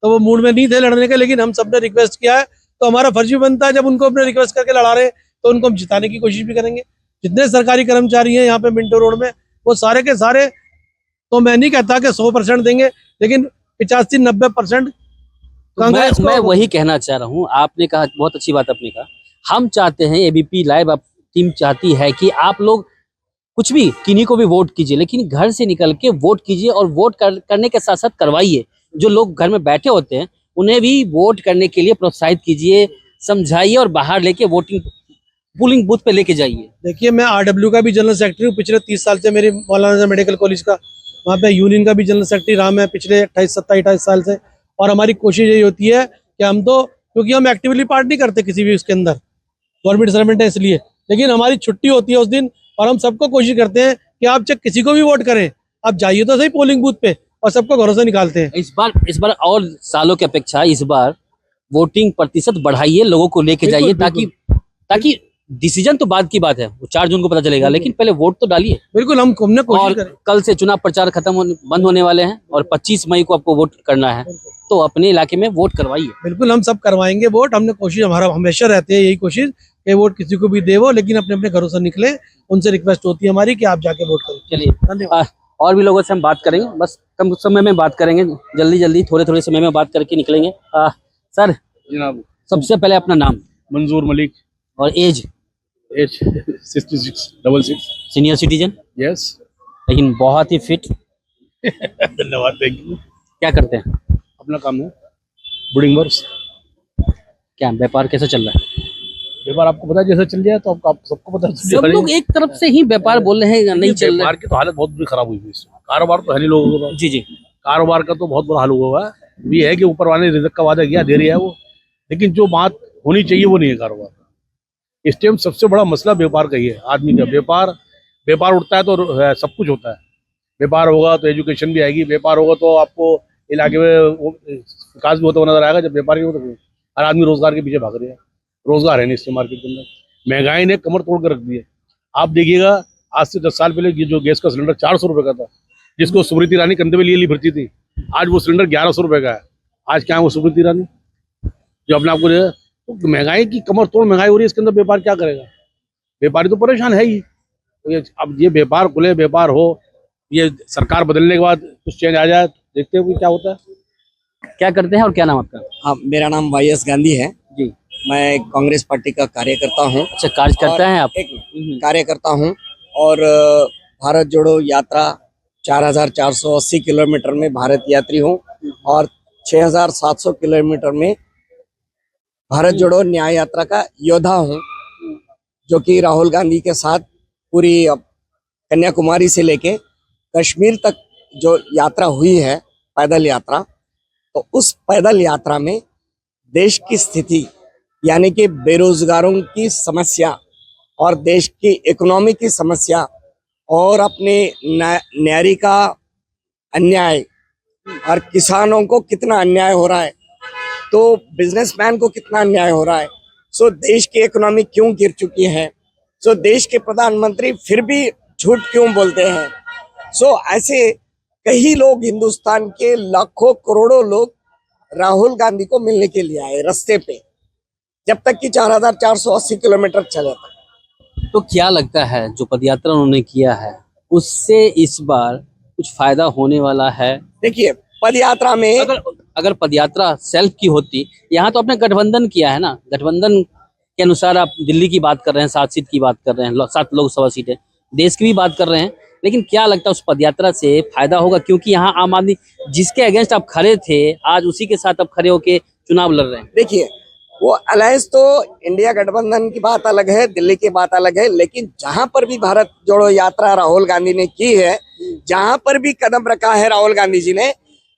तो वो मूड में नहीं थे लड़ने के, लेकिन हम सबने रिक्वेस्ट किया है, तो हमारा फर्ज भी बनता है जब उनको अपने रिक्वेस्ट करके लड़ा रहे हैं तो उनको हम जिताने की कोशिश भी करेंगे। जितने सरकारी कर्मचारी हैं यहाँ पे मिंटो रोड में, वो सारे के सारे, तो मैं नहीं कहता कि 100% देंगे, लेकिन 85-90% मैं वही कहना चाह रहा हूँ। आपने कहा, बहुत अच्छी बात आपने कहा। हम चाहते हैं, एबीपी लाइव अब टीम चाहती है कि आप लोग कुछ भी किन्हीं को भी वोट कीजिए, लेकिन घर से निकल के वोट कीजिए, और वोट करने के साथ साथ करवाइए। जो लोग घर में बैठे होते हैं उन्हें भी वोट करने के लिए प्रोत्साहित कीजिए, समझाइए, और बाहर लेके पोलिंग बूथ पे लेके जाइए। देखिए, मैं आरडब्ल्यू का भी जनरल सेक्रेटरी हूँ पिछले 30 साल से, मेरी मौलाना मेडिकल कॉलेज का, वहाँ पे यूनियन का भी जनरल सेक्रेटरी रहा मैं पिछले 28-27 साल से। और हमारी कोशिश यही होती है कि हम तो, क्योंकि हम एक्टिवली पार्ट नहीं करते किसी भी उसके अंदर, गवर्नमेंट सर्वेंट है इसलिए, लेकिन हमारी छुट्टी होती है उस दिन और हम सबको कोशिश करते हैं कि आप चाहे किसी को भी वोट करें, आप जाइए तो सही पोलिंग बूथ पे, और सबको घरों से निकालते हैं। इस बार और सालों की अपेक्षा इस बार वोटिंग प्रतिशत बढ़ाइए, लोगों को लेके बिल्कुल, जाइए, बिल्कुल। ताकि डिसीजन तो बाद की बात है, वो 4 जून को पता चलेगा, लेकिन पहले वोट तो डालिए। बिल्कुल हमने कोशिश और करें। कल से चुनाव प्रचार बंद होने वाले हैं और 25 मई को आपको वोट करना है, तो अपने इलाके में वोट करवाइए। बिल्कुल हम सब करवाएंगे वोट, हमने कोशिश, हमारा हमेशा रहती है यही कोशिश कि वोट किसी को भी देवो, लेकिन अपने अपने घरों से निकले। उनसे रिक्वेस्ट होती है हमारी कि आप जाके वोट करें। चलिए, धन्यवाद। और भी लोगों से हम बात करेंगे, बस कम समय में बात करेंगे, जल्दी थोड़े समय में बात करके निकलेंगे। सर, जनाब सबसे पहले अपना नाम मंजूर मलिक, और एज, 6666, सीनियर सिटीजन, यस। लेकिन बहुत ही फिट। धन्यवाद, थैंक यू। क्या करते हैं? अपना काम है बिल्डिंग वर्क्स। क्या व्यापार कैसा चल रहा है? व्यापार आपको पता है जैसे चल जाए तो आप सबको पता चल सब लोग एक तरफ से ही व्यापार बोल रहे हैं, नहीं चल रहा व्यापार की तो हालत बहुत बुरी खराब हुई है इसमें। कारोबार तो है नहीं लोगों को। जी जी। कारोबार का तो बहुत बुरा हाल हुआ है। ये है कि ऊपर वाले ने रिज़्क का वादा किया, दे रही है वो, लेकिन जो बात होनी चाहिए वो नहीं है कारोबार। इस टाइम सबसे बड़ा मसला व्यापार का ही है। आदमी का व्यापार उठता है तो सब कुछ होता है। व्यापार होगा तो एजुकेशन भी आएगी, व्यापार होगा तो आपको इलाके में विकास भी होता हुआ नजर आएगा। जब व्यापार नहीं होता तो हर आदमी रोजगार के पीछे भाग रहे हैं, रोजगार है नहीं इसके मार्केट के अंदर। महंगाई ने कमर तोड़ कर रख दी है। आप देखिएगा, आज से 10 साल पहले ये जो गैस का सिलेंडर 400 रुपए का था, जिसको स्मृति ईरानी कंधे में लिए फिरती थी, आज वो सिलेंडर 1100 रुपए का है। आज क्या है वो स्मृति ईरानी जो अपने आपको, तो महंगाई की कमर तोड़ महंगाई हो रही है। इसके अंदर व्यापार क्या करेगा? व्यापारी तो परेशान है ही। अब ये व्यापार खुले, व्यापार हो, ये सरकार बदलने के बाद कुछ चेंज आ जाए, देखते हैं क्या होता है। क्या करते हैं और क्या नाम आपका? हाँ, मेरा नाम YS गांधी है जी। मैं कांग्रेस पार्टी का कार्यकर्ता हूँ। अच्छा, कार्य करते हैं आप? एक कार्यकर्ता हूँ और भारत जोड़ो यात्रा 4480 किलोमीटर में भारत यात्री हूँ और 6700 किलोमीटर में भारत जोड़ो न्याय यात्रा का योद्धा हूँ, जो कि राहुल गांधी के साथ पूरी कन्याकुमारी से लेके कश्मीर तक जो यात्रा हुई है, पैदल यात्रा, तो उस पैदल यात्रा में देश की स्थिति यानी कि बेरोजगारों की समस्या और देश की इकोनॉमी की समस्या और अपने नारी का अन्याय और किसानों को कितना अन्याय हो रहा है, तो बिजनेसमैन को कितना अन्याय हो रहा है। सो देश की इकोनॉमी क्यों गिर चुकी है, सो देश के प्रधानमंत्री फिर भी झूठ क्यों बोलते हैं। सो ऐसे कई लोग, हिंदुस्तान के लाखों करोड़ों लोग राहुल गांधी को मिलने के लिए आए रास्ते पे, जब तक कि 4480 किलोमीटर चले तक। तो क्या लगता है जो पदयात्रा उन्होंने किया है उससे इस बार कुछ फायदा होने वाला है? देखिए, पदयात्रा में अगर पदयात्रा सेल्फ की होती, यहाँ तो आपने गठबंधन किया है ना, गठबंधन के अनुसार आप दिल्ली की बात कर रहे हैं, 7 सीट की बात कर रहे हैं, 7 लोकसभा सीटें, देश की भी बात कर रहे हैं, लेकिन क्या लगता है उस पदयात्रा से फायदा होगा? क्योंकि यहाँ आम आदमी जिसके अगेंस्ट आप खड़े थे, आज उसी के साथ आप खड़े होके चुनाव लड़ रहे हैं। देखिए, वो अलायंस तो इंडिया गठबंधन की बात अलग है, दिल्ली की बात अलग है, लेकिन जहां पर भी भारत जोड़ो यात्रा राहुल गांधी ने की है, जहां पर भी कदम रखा है राहुल गांधी जी ने,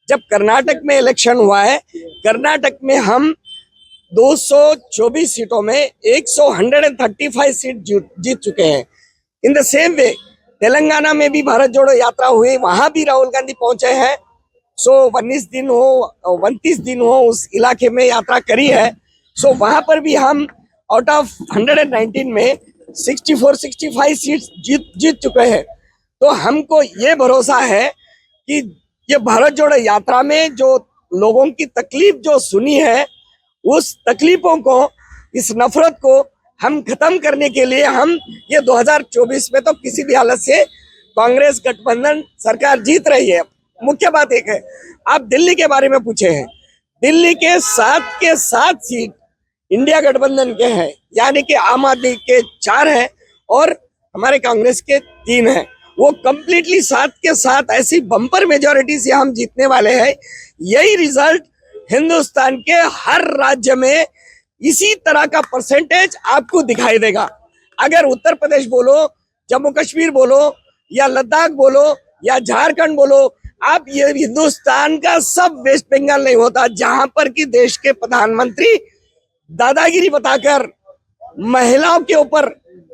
जब कर्नाटक में इलेक्शन हुआ है, कर्नाटक में हम 224 सीटों में 135 सीट जीत चुके हैं। In the same way Telangana में भी भारत जोड़ो यात्रा हुई, वहां भी राहुल गांधी पहुंचे हैं। सो 29 दिन हो उस इलाके में यात्रा करी है। सो वहां पर भी हम आउट ऑफ 119 में 64-65 सीट जीत चुके हैं। तो हमको ये भरोसा है कि ये भारत जोड़ो यात्रा में जो लोगों की तकलीफ जो सुनी है, उस तकलीफों को, इस नफरत को हम खत्म करने के लिए हम ये 2024 में तो किसी भी हालत से कांग्रेस गठबंधन सरकार जीत रही है। मुख्य बात एक है, आप दिल्ली के बारे में पूछे हैं, दिल्ली के 7 सीट इंडिया गठबंधन के हैं, यानी कि आम आदमी के 4 हैं और हमारे कांग्रेस के 3 हैं। वो कंप्लीटली 7 के 7 ऐसी बम्पर मेजोरिटी से हम जीतने वाले हैं। यही रिजल्ट हिंदुस्तान के हर राज्य में इसी तरह का परसेंटेज आपको दिखाई देगा। अगर उत्तर प्रदेश बोलो, जम्मू कश्मीर बोलो, या लद्दाख बोलो, या झारखंड बोलो, आप ये हिंदुस्तान का सब वेस्ट बंगाल नहीं होता, जहां पर कि देश के प्रधानमंत्री दादागिरी बताकर महिलाओं के ऊपर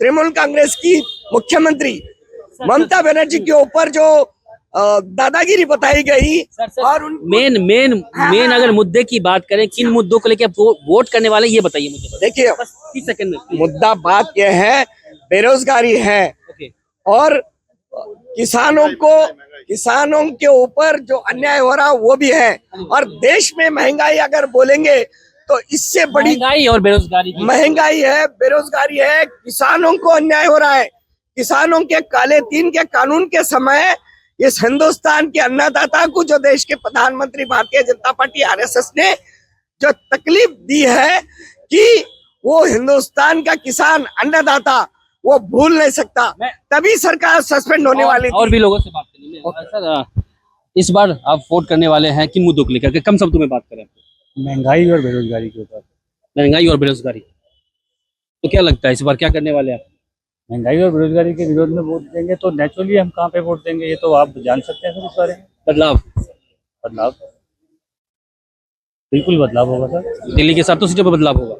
तृणमूल कांग्रेस की मुख्यमंत्री ममता बनर्जी के ऊपर जो दादागिरी बताई गई और मेन अगर मुद्दे की बात करें, किन मुद्दों को लेकर वोट करने वाले ये बताइए मुझे। देखिए 30 सेकंड में मुद्दा बात यह है, बेरोजगारी है और किसानों के ऊपर जो अन्याय हो रहा वो भी है, और देश में महंगाई अगर बोलेंगे तो इससे बड़ी महंगाई और बेरोजगारी महंगाई है, बेरोजगारी है, किसानों को अन्याय हो रहा है। किसानों के काले तीन के कानून के समय इस हिंदुस्तान के अन्नदाता को जो देश के प्रधानमंत्री भारतीय जनता पार्टी आरएसएस ने जो तकलीफ दी है कि वो हिंदुस्तान का किसान अन्नदाता वो भूल नहीं सकता, तभी सरकार सस्पेंड होने वाली थी। और भी लोगों से बात करेंगे। सर, इस बार आप वोट करने वाले हैं, किन मुद्दों को लेकर, कम शब्दों में बात करें? महंगाई और बेरोजगारी के ऊपर। महंगाई और बेरोजगारी, तो क्या लगता है इस बार क्या करने वाले हैं आप? महंगाई और बेरोजगारी के विरोध में वोट देंगे तो नेचुरली हम कहाँ पे वोट देंगे, ये तो आप जान सकते हैं सर इस बारे में। बदलाव बिल्कुल बदलाव होगा सर। दिल्ली के 7 सीटों पर बदलाव होगा।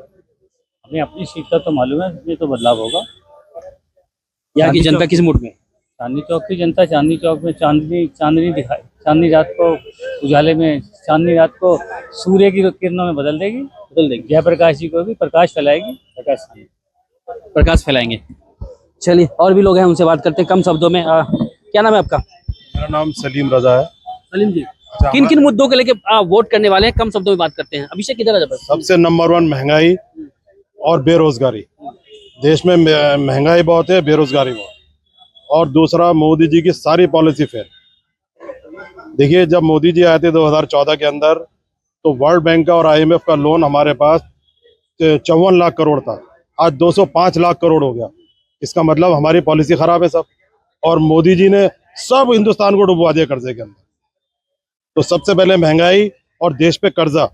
हमें अपनी सीट का तो मालूम है, ये तो बदलाव होगा। यहाँ की जनता किस मूड में? चांदनी चौक की जनता चांदनी चौक में चांदनी दिखाई, चांदनी रात को उजाले में, चांदनी रात को सूर्य की किरणों में बदल देगी। जयप्रकाश जी को भी प्रकाश फैलाएगी, प्रकाश फैलाएंगे। चलिए और भी लोग हैं, उनसे बात करते हैं कम शब्दों में। क्या नाम है आपका? मेरा नाम सलीम रजा है। सलीम जी, किन किन मुद्दों को लेके वोट करने वाले हैं, कम शब्दों में बात करते हैं। अभिषेक किधर है? सबसे नंबर 1 महंगाई और बेरोजगारी। देश में महंगाई बहुत है, बेरोजगारी बहुत, और दूसरा मोदी जी की सारी पॉलिसी फेल। देखिए, जब मोदी जी आए थे 2014 के अंदर, तो वर्ल्ड बैंक का और IMF का लोन हमारे पास 54 लाख करोड़ था, आज 205 लाख करोड़ हो गया। इसका मतलब हमारी पॉलिसी खराब है सब, और मोदी जी ने सब हिंदुस्तान को डुबवा दिया कर्जे के अंदर। तो सबसे पहले महंगाई और देश पे कर्जा।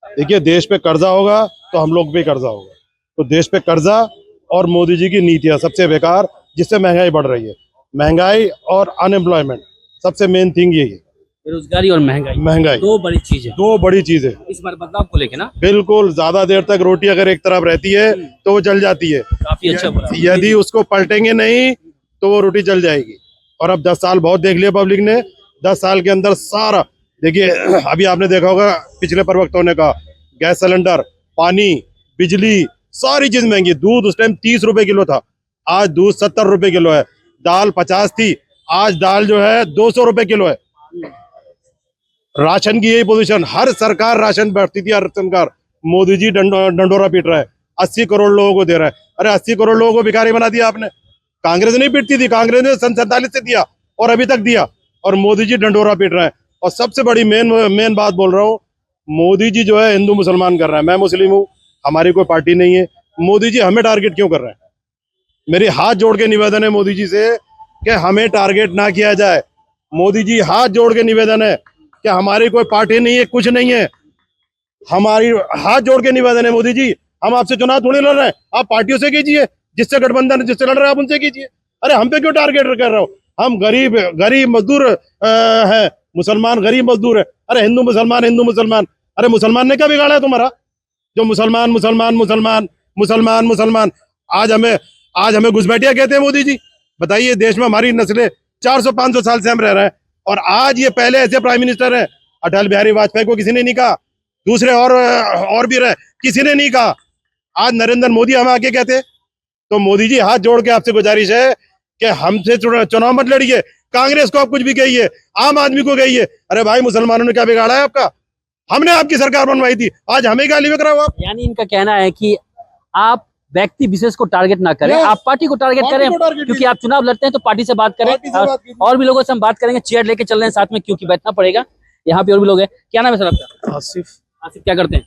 देखिए, देश पे कर्जा होगा तो हम लोग पे कर्जा होगा, तो देश पे कर्जा और मोदी जी की नीतियां सबसे बेकार, जिससे महंगाई बढ़ रही है। महंगाई और अनएम्प्लॉयमेंट सबसे मेन थिंग यही है। बेरोजगारी और महंगाई दो बड़ी चीज है। इस बार बदलाव को लेके ना, बिल्कुल, ज्यादा देर तक रोटी अगर एक तरफ रहती है तो वो जल जाती है। काफी अच्छा बोला। यदि उसको पलटेंगे नहीं तो वो रोटी जल जाएगी। और अब 10 साल बहुत देख लिया पब्लिक ने। 10 साल के अंदर सारा, देखिए अभी आपने देखा होगा पिछले प्रवक्ताओं ने कहा, गैस सिलेंडर, पानी, बिजली, सारी चीज महंगी। दूध उस टाइम 30 रुपए किलो था, आज दूध 70 रुपए किलो है। दाल 50 थी, आज दाल जो है 200 रुपए किलो है। राशन की यही पोजीशन, हर सरकार राशन बढ़ती थी, हर सरकार। मोदी जी डंडोरा पीट रहा है, 80 करोड़ लोगों को दे रहा है। अरे 80 करोड़ लोगों को भिखारी बना दिया आपने। कांग्रेस नहीं पीटती थी, कांग्रेस ने सन 47 से दिया और अभी तक दिया, और मोदी जी डंडोरा पीट रहा है। और सबसे बड़ी मेन बात बोल रहा हूँ, मोदी जी जो है हिंदू मुसलमान कर रहा है। मैं मुस्लिम हूँ, हमारी कोई पार्टी नहीं है। मोदी जी हमें टारगेट क्यों कर रहे हैं? मेरी हाथ जोड़ के निवेदन है मोदी जी से कि हमें टारगेट ना किया जाए। मोदी जी, हाथ जोड़ के निवेदन है कि हमारी कोई पार्टी नहीं है, कुछ नहीं है, हमारी हाथ जोड़ के निवेदन है मोदी जी, हम आपसे चुनाव थोड़ी लड़ रहे हैं। आप पार्टियों से कीजिए, जिससे गठबंधन जिससे लड़ रहे हैं आप उनसे कीजिए। अरे हम पे क्यों टारगेट कर रहे हो? हम गरीब मजदूर हैं, मुसलमान गरीब मजदूर है। अरे हिंदू मुसलमान, अरे मुसलमान ने क्या बिगाड़ा है तुम्हारा? जो मुसलमान आज हमें घुसपैठिया कहते हैं मोदी जी। बताइए, देश में हमारी नस्लें 400-500 साल से हम रह रहे हैं, और आज ये पहले ऐसे प्राइम मिनिस्टर हैं। अटल बिहारी वाजपेयी को किसी ने नहीं कहा, दूसरे और भी रहे, किसी ने नहीं कहा। आज नरेंद्र मोदी हमें आके कहते। तो मोदी जी, हाथ जोड़ के आपसे गुजारिश है कि हमसे चुनाव मत लड़िए। कांग्रेस को आप कुछ भी कहिए, आम आदमी को कहिए, अरे भाई मुसलमानों ने क्या बिगाड़ा है आपका? हमने आपकी सरकार बनवाई थी, आज हमें गाली में कराओ आप। यानी इनका कहना है कि आप व्यक्ति विशेष को टारगेट ना करें, आप पार्टी को टारगेट करें, क्योंकि आप चुनाव लड़ते हैं तो पार्टी से बात करें। और भी लोगों से हम बात करेंगे, चेयर लेके चल रहे हैं साथ में, क्योंकि बैठना पड़ेगा। यहाँ पे और भी लोग हैं। क्या नाम है सर आपका? आसिफ क्या करते हैं?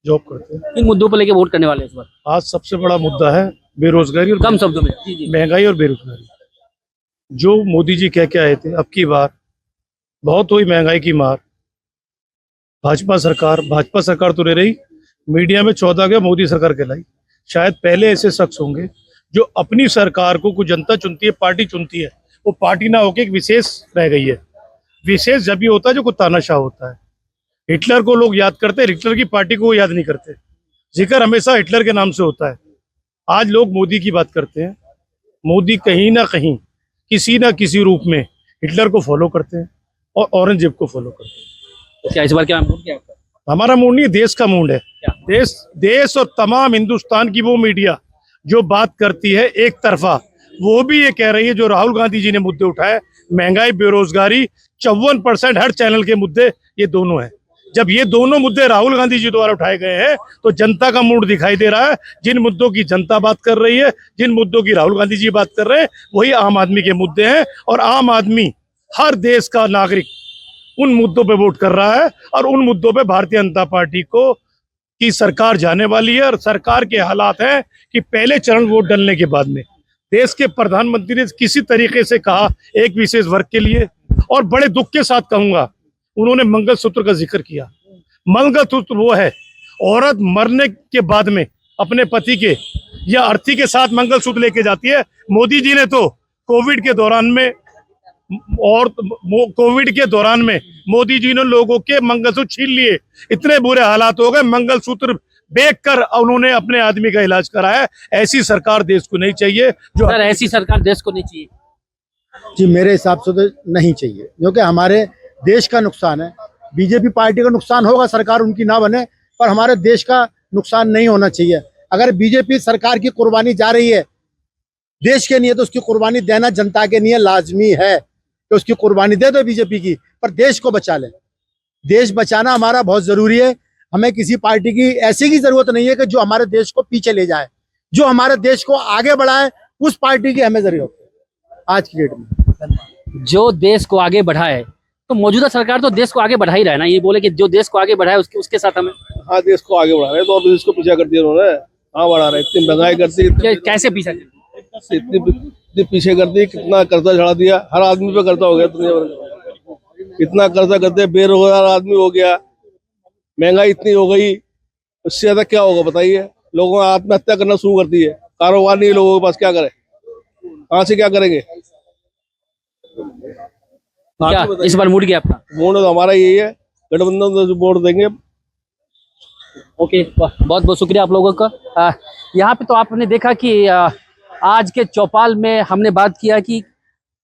जॉब करते हैं। किन मुद्दों पर लेके वोट करने वाले हैं इस बार? आज सबसे बड़ा मुद्दा है बेरोजगारी और कम शब्दों में महंगाई और बेरोजगारी। जो मोदी जी कह के आए थे, अब की बार बहुत हुई महंगाई की मार। भाजपा सरकार तो रह रही, मीडिया में 14 गया मोदी सरकार कहलाई। शायद पहले ऐसे शख्स होंगे जो अपनी सरकार को कुछ जनता चुनती है, पार्टी चुनती है, वो पार्टी ना होके एक विशेष रह गई है। विशेष जब भी होता है जो कोई तानाशाह होता है। हिटलर को लोग याद करते हैं, हिटलर की पार्टी को याद नहीं करते। जिक्र हमेशा हिटलर के नाम से होता है। आज लोग मोदी की बात करते हैं, मोदी कहीं ना कहीं किसी ना किसी रूप में हिटलर को फॉलो करते हैं और औरंगजेब को फॉलो करते हैं। क्या इस बार क्या मूड क्या आपका? हमारा मूड नहीं, देश का मूड है। देश और तमाम हिंदुस्तान की वो मीडिया जो बात करती है एक तरफा, वो भी ये कह रही है, जो राहुल गांधी जी ने मुद्दे उठाए, महंगाई, बेरोजगारी, 54% हर चैनल के मुद्दे ये दोनों हैं। जब ये दोनों मुद्दे राहुल गांधी जी द्वारा उठाए गए हैं तो जनता का मूड दिखाई दे रहा है। जिन मुद्दों की जनता बात कर रही है, जिन मुद्दों की राहुल गांधी जी बात कर रहे हैं, वही आम आदमी के मुद्दे हैं। और आम आदमी, हर देश का नागरिक उन मुद्दों पे वोट कर रहा है और उन मुद्दों पे भारतीय जनता पार्टी को की सरकार जाने वाली है। और सरकार के हालात हैं कि पहले चरण वोट डालने के बाद में देश के प्रधानमंत्री ने किसी तरीके से कहा एक विशेष वर्ग के लिए, और बड़े दुख के साथ कहूंगा, उन्होंने मंगलसूत्र का जिक्र किया। मंगलसूत्र वो है, औरत मरने के बाद में अपने पति के या अर्थी के साथ मंगलसूत्र लेके जाती है। मोदी जी ने तो कोविड के दौरान में मोदी जी ने लोगों के मंगलसूत्र छीन लिए। इतने बुरे हालात हो गए, मंगलसूत्र बेच कर उन्होंने अपने आदमी का इलाज कराया। ऐसी सरकार देश को नहीं चाहिए। जो सर ऐसी सरकार देश को नहीं चाहिए। जी मेरे हिसाब से तो नहीं चाहिए, क्योंकि हमारे देश का नुकसान है। बीजेपी पार्टी का नुकसान होगा, सरकार उनकी ना बने, पर हमारे देश का नुकसान नहीं होना चाहिए। अगर बीजेपी सरकार की कुर्बानी जा रही है देश के लिए, तो उसकी कुर्बानी देना जनता के लिए लाजमी है कि उसकी कुर्बानी दे दो बीजेपी की, पर देश को बचा ले। देश बचाना हमारा बहुत जरूरी है। हमें किसी पार्टी की ऐसी की जरूरत नहीं है कि जो हमारे देश को पीछे ले जाए। जो हमारे देश को आगे बढ़ाए, उस पार्टी की हमें जरूरत है आज की डेट में। जो देश को आगे बढ़ाए, तो मौजूदा सरकार तो देश को आगे बढ़ा ही रहा है ना। ये बोले कि जो देश को आगे बढ़ाए उसके साथ हमें, हाँ देश को आगे बढ़ा रहे तो देश को पीछे कर दिया उन्होंने। हाँ बढ़ा रहे, इतनी महंगाई कर दी, कैसे पीछा इतनी पीछे कर दी, कितना कर्जा चढ़ा दिया, हर आदमी पे कर्जा हो गया दुनिया भर का। इतना कर्जा करते, बेरोजगार आदमी हो गया, महंगाई इतनी हो गई, उससे ज्यादा क्या होगा बताइए। लोगों ने आत्महत्या करना शुरू कर दी है, कारोबार नहीं लोगों के पास, क्या करें, कहाँ से क्या करेंगे। क्या इस बार मूड क्या आपका? वोट तो हमारा यही है, गठबंधन को वोट देंगे। ओके, बहुत बहुत शुक्रिया आप लोगों का। यहाँ पे तो आपने देखा कि आज के चौपाल में हमने बात किया कि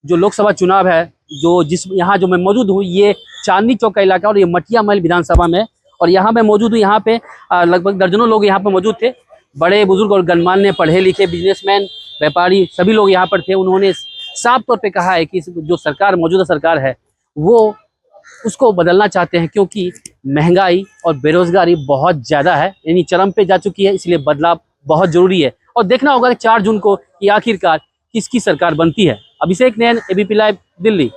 जो लोकसभा चुनाव है, यहाँ जो मैं मौजूद हूँ, ये चांदनी चौक का इलाका और ये मटिया महल विधानसभा में, और यहाँ मैं मौजूद हूँ। यहाँ पे लगभग दर्जनों लोग यहाँ पे मौजूद थे, बड़े बुजुर्ग और गणमान्य, पढ़े लिखे, बिजनेसमैन, व्यापारी, सभी लोग यहाँ पर थे। उन्होंने साफ तौर पे कहा है कि जो सरकार, मौजूदा सरकार है, वो उसको बदलना चाहते हैं, क्योंकि महंगाई और बेरोजगारी बहुत ज़्यादा है, यानी चरम पे जा चुकी है। इसलिए बदलाव बहुत जरूरी है और देखना होगा कि 4 जून को कि आखिरकार किसकी सरकार बनती है। अभिषेक नैन, एबीपी लाइव, दिल्ली।